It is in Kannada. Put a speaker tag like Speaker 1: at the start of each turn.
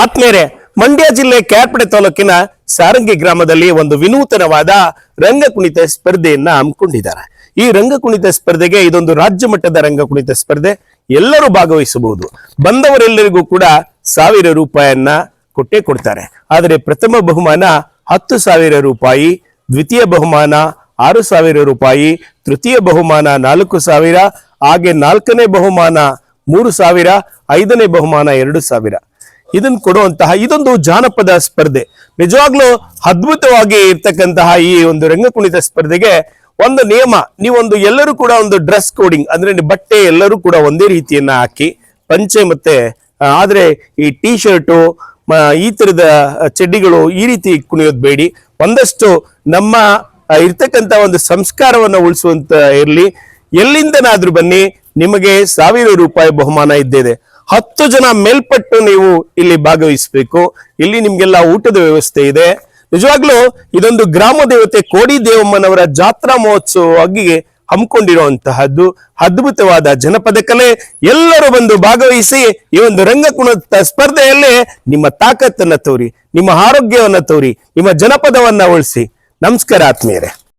Speaker 1: ಆತ್ಮೇರೆ ಮಂಡ್ಯ ಜಿಲ್ಲೆ ಕ್ಯಾರ್ಪಡೆ ತಾಲೂಕಿನ ಸಾರಂಗಿ ಗ್ರಾಮದಲ್ಲಿ ಒಂದು ವಿನೂತನವಾದ ರಂಗಕುಣಿತ ಸ್ಪರ್ಧೆಯನ್ನ ಹಮ್ಮಿಕೊಂಡಿದ್ದಾರೆ. ಈ ರಂಗಕುಣಿತ ಸ್ಪರ್ಧೆಗೆ ಇದೊಂದು ರಾಜ್ಯ ಮಟ್ಟದ ರಂಗಕುಣಿತ ಸ್ಪರ್ಧೆ. ಎಲ್ಲರೂ ಭಾಗವಹಿಸಬಹುದು. ಬಂದವರೆಲ್ಲರಿಗೂ ಕೂಡ 1000 ರೂಪಾಯಿಯನ್ನ ಕೊಟ್ಟೇ ಕೊಡ್ತಾರೆ. ಆದರೆ ಪ್ರಥಮ ಬಹುಮಾನ 10,000 ರೂಪಾಯಿ, ದ್ವಿತೀಯ ಬಹುಮಾನ 6,000 ರೂಪಾಯಿ, ತೃತೀಯ ಬಹುಮಾನ 4,000, ಹಾಗೆ 4ನೇ ಬಹುಮಾನ 3,000, 5ನೇ ಬಹುಮಾನ 2,000. ಇದನ್ನು ಕೊಡುವಂತಹ ಇದೊಂದು ಜಾನಪದ ಸ್ಪರ್ಧೆ. ನಿಜವಾಗ್ಲೂ ಅದ್ಭುತವಾಗಿ ಇರ್ತಕ್ಕಂತಹ ಈ ಒಂದು ರಂಗಕುಣಿತ ಸ್ಪರ್ಧೆಗೆ ಒಂದು ನಿಯಮ, ನೀವೊಂದು ಎಲ್ಲರೂ ಕೂಡ ಒಂದು ಡ್ರೆಸ್ ಕೋಡಿಂಗ್ ಅಂದ್ರೆ ಬಟ್ಟೆ ಎಲ್ಲರೂ ಕೂಡ ಒಂದೇ ರೀತಿಯನ್ನ ಹಾಕಿ, ಪಂಚೆ ಮತ್ತೆ ಆದ್ರೆ ಈ ಟೀ ಶರ್ಟು ಈ ತರದ ಚಡ್ಡಿಗಳು ಈ ರೀತಿ ಕುಣಿಯೋದು ಬೇಡಿ. ಒಂದಷ್ಟು ನಮ್ಮ ಇರ್ತಕ್ಕಂಥ ಒಂದು ಸಂಸ್ಕಾರವನ್ನ ಉಳಿಸುವಂತ ಇರ್ಲಿ. ಎಲ್ಲಿಂದನಾದ್ರೂ ಬನ್ನಿ, ನಿಮಗೆ 1000 ರೂಪಾಯಿ ಬಹುಮಾನ ಇದ್ದಿದೆ. 10 ಜನ ಮೇಲ್ಪಟ್ಟು ನೀವು ಇಲ್ಲಿ ಭಾಗವಹಿಸಬೇಕು. ಇಲ್ಲಿ ನಿಮ್ಗೆಲ್ಲ ಊಟದ ವ್ಯವಸ್ಥೆ ಇದೆ. ನಿಜವಾಗ್ಲೂ ಇದೊಂದು ಗ್ರಾಮ ದೇವತೆ ಕೋಡಿ ದೇವಮ್ಮನವರ ಜಾತ್ರಾ ಮಹೋತ್ಸವವಾಗಿ ಹಮ್ಮಿಕೊಂಡಿರುವಂತಹದ್ದು ಅದ್ಭುತವಾದ ಜನಪದ ಕಲೆ. ಎಲ್ಲರೂ ಬಂದು ಭಾಗವಹಿಸಿ ಈ ಒಂದು ರಂಗಕುಣಿತ ಸ್ಪರ್ಧೆಯಲ್ಲಿ ನಿಮ್ಮ ತಾಕತ್ತನ್ನ ತೋರಿ, ನಿಮ್ಮ ಆರೋಗ್ಯವನ್ನ ತೋರಿ, ನಿಮ್ಮ ಜನಪದವನ್ನ ಉಳಿಸಿ. ನಮಸ್ಕಾರ ಆತ್ಮೀಯರೇ.